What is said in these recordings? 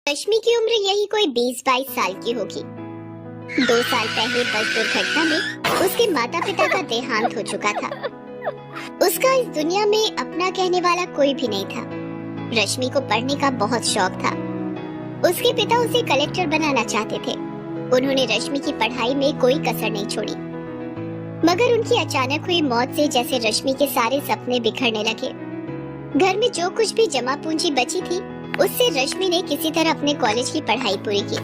रश्मि की उम्र यही कोई 20-22 साल की होगी। 2 साल पहले बस दुर्घटना में उसके माता पिता का देहांत हो चुका था। उसका इस दुनिया में अपना कहने वाला कोई भी नहीं था। रश्मि को पढ़ने का बहुत शौक था। उसके पिता उसे कलेक्टर बनाना चाहते थे। उन्होंने रश्मि की पढ़ाई में कोई कसर नहीं छोड़ी। मगर उनकी अचानक हुई मौत से जैसे रश्मि के सारे सपने बिखरने लगे। घर में जो कुछ भी जमा पूंजी बची थी, उससे रश्मि ने किसी तरह अपने कॉलेज की पढ़ाई पूरी की।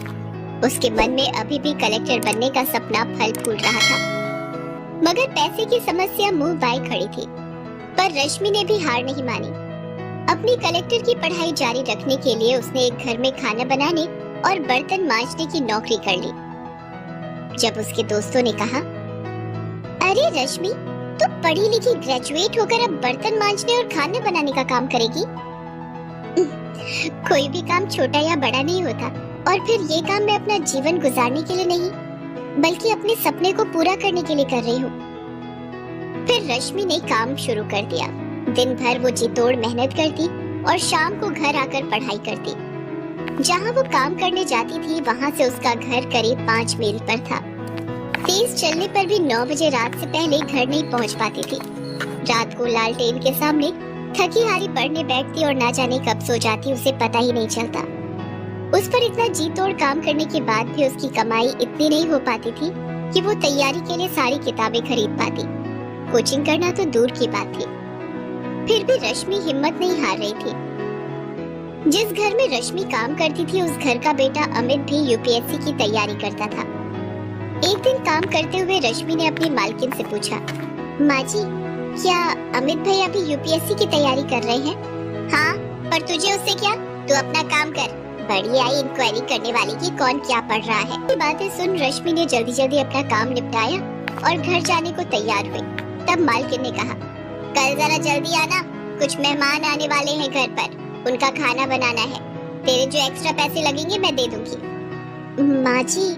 उसके मन में अभी भी कलेक्टर बनने का सपना फल फूल रहा था। मगर पैसे की समस्या मुंह बाए खड़ी थी। पर रश्मि ने भी हार नहीं मानी। अपनी कलेक्टर की पढ़ाई जारी रखने के लिए उसने एक घर में खाना बनाने और बर्तन मांजने की नौकरी कर ली। जब उसके दोस्तों ने कहा, अरे रश्मि, तू पढ़ी लिखी ग्रेजुएट होकर अब बर्तन मांजने और खाना बनाने का काम करेगी? कोई भी काम छोटा या बड़ा नहीं होता। और फिर ये काम मैं अपना जीवन गुजारने के लिए नहीं, बल्कि अपने सपने को पूरा करने के लिए कर रही हूँ। फिर रश्मि ने काम शुरू कर दिया। दिन भर वो जी तोड़ मेहनत करती और शाम को घर आकर पढ़ाई करती। जहाँ वो काम करने जाती थी, वहाँ से उसका घर करीब 5 मील पर था। तेज चलने पर भी 9 बजे रात से पहले घर नहीं पहुँच पाती थी। रात को लालटेन के सामने थकी हारी पढ़ने बैठती और ना जाने कब सो जाती, उसे पता ही नहीं चलता। उस पर इतना जी तोड़ काम करने के बाद भी उसकी कमाई इतनी नहीं हो पाती थी कि वो तैयारी के लिए सारी किताबें खरीद पाती। कोचिंग करना तो दूर की बात थी। फिर भी रश्मि हिम्मत नहीं हार रही थी। जिस घर में रश्मि काम करती थी, उस घर का बेटा अमित भी यूपीएससी की तैयारी करता था। एक दिन काम करते हुए रश्मि ने अपनी मालकिन से पूछा, माँ जी, क्या अमित भैया भी यूपीएससी की तैयारी कर रहे हैं? हाँ, पर तुझे उससे क्या? तू अपना काम कर। बड़ी आई इंक्वायरी करने वाली की कौन क्या पढ़ रहा है। ये बातें सुन रश्मि ने जल्दी जल्दी अपना काम निपटाया और घर जाने को तैयार हुई। तब मालकिन ने कहा, कल जरा जल्दी आना, कुछ मेहमान आने वाले हैं घर पर, उनका खाना बनाना है। तेरे जो एक्स्ट्रा पैसे लगेंगे मैं दे दूंगी। माँ जी,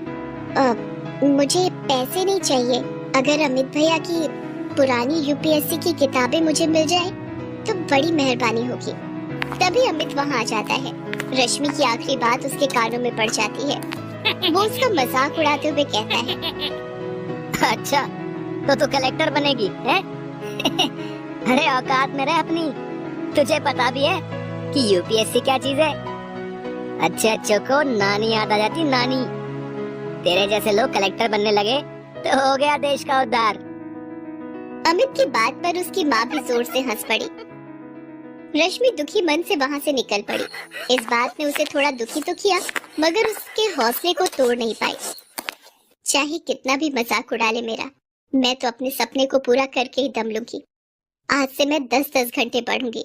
मुझे पैसे नहीं चाहिए। अगर अमित भैया की पुरानी यूपीएससी की किताबें मुझे मिल जाए तो बड़ी मेहरबानी होगी। तभी अमित वहाँ आ जाता है। रश्मि की आखिरी बात उसके कानों में पड़ जाती है। वो उसका मजाक उड़ाते हुए कहता है, अच्छा, तो तू कलेक्टर बनेगी है? अरे औकात में रह अपनी। तुझे पता भी है कि यूपीएससी क्या चीज है? अच्छे अच्छों को नानी याद आ जाती, नानी। तेरे जैसे लोग कलेक्टर बनने लगे तो हो गया देश का उद्धार। अमित की बात पर उसकी माँ भी जोर से हंस पड़ी। रश्मि दुखी मन से वहाँ से निकल पड़ी। इस बात ने उसे थोड़ा दुखी तो किया, मगर उसके हौसले को तोड़ नहीं पाई। चाहे कितना भी मजाक उड़ा ले मेरा, मैं तो अपने सपने को पूरा करके ही दम लूंगी। आज से मैं 10-10 घंटे पढ़ूंगी।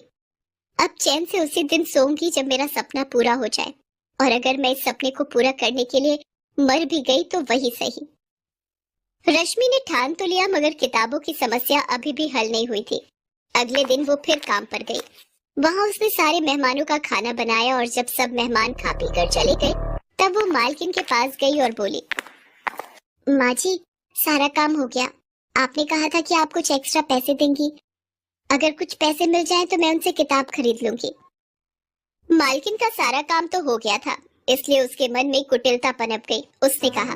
अब चैन से उसी दिन सोऊंगी जब मेरा सपना पूरा हो जाए। और अगर मैं इस सपने को पूरा करने के लिए मर भी गई तो वही सही। रश्मि ने ठान तो लिया, मगर किताबों की समस्या अभी भी हल नहीं हुई थी। अगले दिन वो फिर काम पर गई। वहाँ उसने सारे मेहमानों का खाना बनाया और जब सब मेहमान खा पी कर चले गए, तब वो मालकिन के पास गई और बोली, माँ जी, सारा काम हो गया। आपने कहा था कि आप कुछ एक्स्ट्रा पैसे देंगी। अगर कुछ पैसे मिल जाएं तो मैं उनसे किताब खरीद लूंगी। मालकिन का सारा काम तो हो गया था, इसलिए उसके मन में कुटिलता पनप गई। उसने कहा,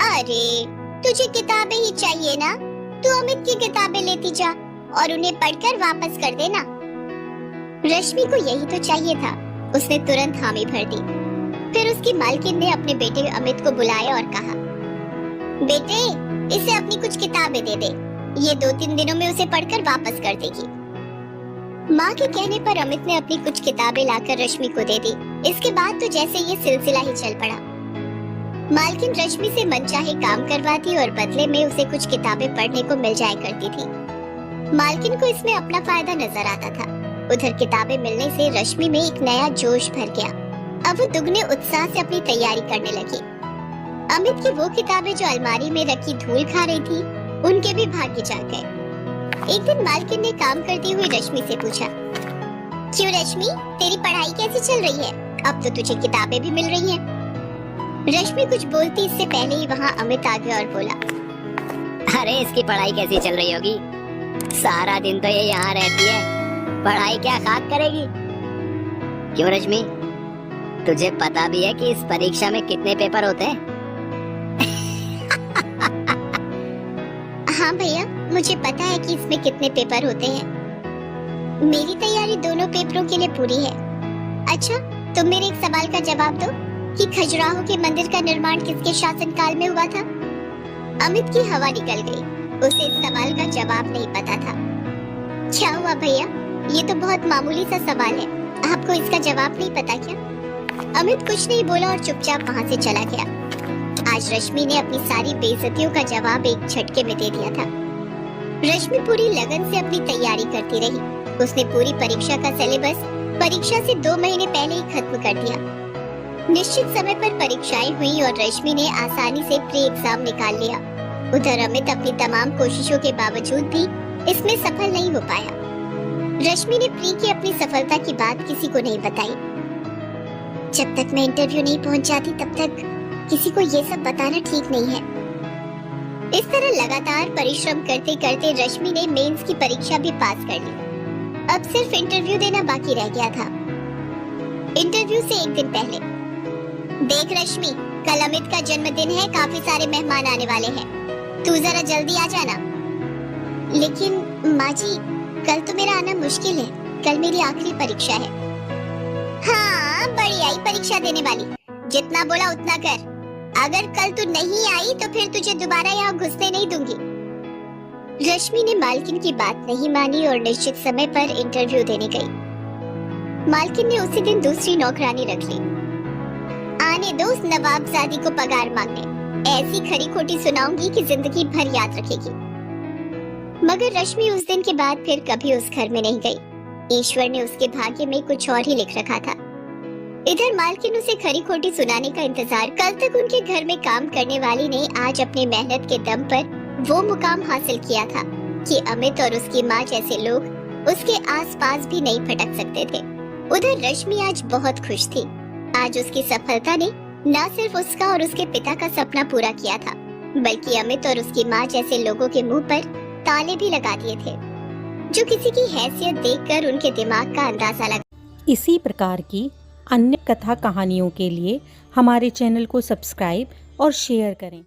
अरे तुझे किताबें ही चाहिए ना, तू अमित की किताबें लेती जा और उन्हें पढ़कर वापस कर देना। रश्मि को यही तो चाहिए था। उसने तुरंत हामी भर दी। फिर उसकी मालकिन ने अपने बेटे अमित को बुलाया और कहा, बेटे, इसे अपनी कुछ किताबें दे दे। ये 2-3 दिनों में उसे पढ़कर वापस कर देगी। माँ के कहने पर अमित ने अपनी कुछ किताबें लाकर रश्मि को दे दी। इसके बाद तो जैसे ये सिलसिला ही चल पड़ा। मालकिन रश्मि से मनचाहे काम करवाती और बदले में उसे कुछ किताबें पढ़ने को मिल जाया करती थी। मालकिन को इसमें अपना फायदा नजर आता था। उधर किताबें मिलने से रश्मि में एक नया जोश भर गया। अब वो दुगने उत्साह से अपनी तैयारी करने लगी। अमित की वो किताबें जो अलमारी में रखी धूल खा रही थी, उनके भी भाग्य जाग गए। एक दिन मालकिन ने काम करती हुई रश्मि से पूछा, क्यों रश्मि, तेरी पढ़ाई कैसी चल रही है? अब तो तुझे किताबें भी मिल रही हैं। रश्मि कुछ बोलती इससे पहले ही वहाँ अमित आ गया और बोला, अरे इसकी पढ़ाई कैसी चल रही होगी? सारा दिन तो ये यहाँ रहती है, पढ़ाई क्या खाक करेगी? क्यों रश्मि, तुझे पता भी है कि इस परीक्षा में कितने पेपर होते हैं? हाँ भैया, मुझे पता है कि इसमें कितने पेपर होते हैं। मेरी तैयारी दोनों पेपरों के लिए पूरी है। अच्छा, तुम मेरे एक सवाल का जवाब दो कि खजुराहो के मंदिर का निर्माण किसके शासनकाल में हुआ था? अमित की हवा निकल गई। उसे इस सवाल का जवाब नहीं पता था। क्या हुआ भैया? ये तो बहुत मामूली सा सवाल है, आपको इसका जवाब नहीं पता क्या? अमित कुछ नहीं बोला और चुपचाप वहाँ से चला गया। आज रश्मि ने अपनी सारी बेइज्जतियों का जवाब एक झटके में दे दिया था। रश्मि पूरी लगन से अपनी तैयारी करती रही। उसने पूरी परीक्षा का सिलेबस परीक्षा से 2 महीने पहले ही खत्म कर दिया। निश्चित समय पर परीक्षाएं हुई और रश्मि ने आसानी से प्री एग्जाम निकाल लिया। उधर अमित अपनी तमाम कोशिशों के बावजूद भी इसमें सफल नहीं हो पाया। रश्मि ने प्री की अपनी सफलता की बात किसी को नहीं बताई। जब तक मैं इंटरव्यू नहीं पहुंच जाती तब तक किसी को ये सब बताना ठीक नहीं है। इस तरह लगातार परिश्रम करते करते रश्मि ने मेंस की परीक्षा भी पास कर ली। अब सिर्फ इंटरव्यू देना बाकी रह गया था। इंटरव्यू से एक दिन पहले, देख रश्मि, कल अमित का जन्मदिन है, काफी सारे मेहमान आने वाले हैं, तू जरा जल्दी आ जाना। लेकिन माँ जी, कल तो मेरा आना मुश्किल है, कल मेरी आखिरी परीक्षा है। हाँ, बड़ी आई परीक्षा देने वाली, जितना बोला उतना कर। अगर कल तू नहीं आई तो फिर तुझे दोबारा यहाँ घुसने नहीं दूंगी। रश्मि ने मालकिन की बात नहीं मानी और निश्चित समय पर इंटरव्यू देने गई। मालकिन ने उसी दिन दूसरी नौकरानी रख ली। आने दो उस नवाबजादी को पगार मांगने, ऐसी खरी खोटी सुनाऊंगी कि जिंदगी भर याद रखेगी। मगर रश्मि उस दिन के बाद फिर कभी उस घर में नहीं गई। ईश्वर ने उसके भाग्य में कुछ और ही लिख रखा था। इधर मालकिन उसे खरी खोटी सुनाने का इंतजार। कल तक उनके घर में काम करने वाली ने आज अपने मेहनत के दम पर वो मुकाम हासिल किया था कि अमित और उसकी माँ जैसे लोग उसके आसपास भी नहीं फटक सकते थे। उधर रश्मि आज बहुत खुश थी। आज उसकी सफलता ने न सिर्फ उसका और उसके पिता का सपना पूरा किया था, बल्कि अमित और उसकी माँ जैसे लोगों के मुंह पर ताले भी लगा दिए थे, जो किसी की हैसियत देखकर उनके दिमाग का अंदाजा लगा। इसी प्रकार की अन्य कथा कहानियों के लिए हमारे चैनल को सब्सक्राइब और शेयर करें।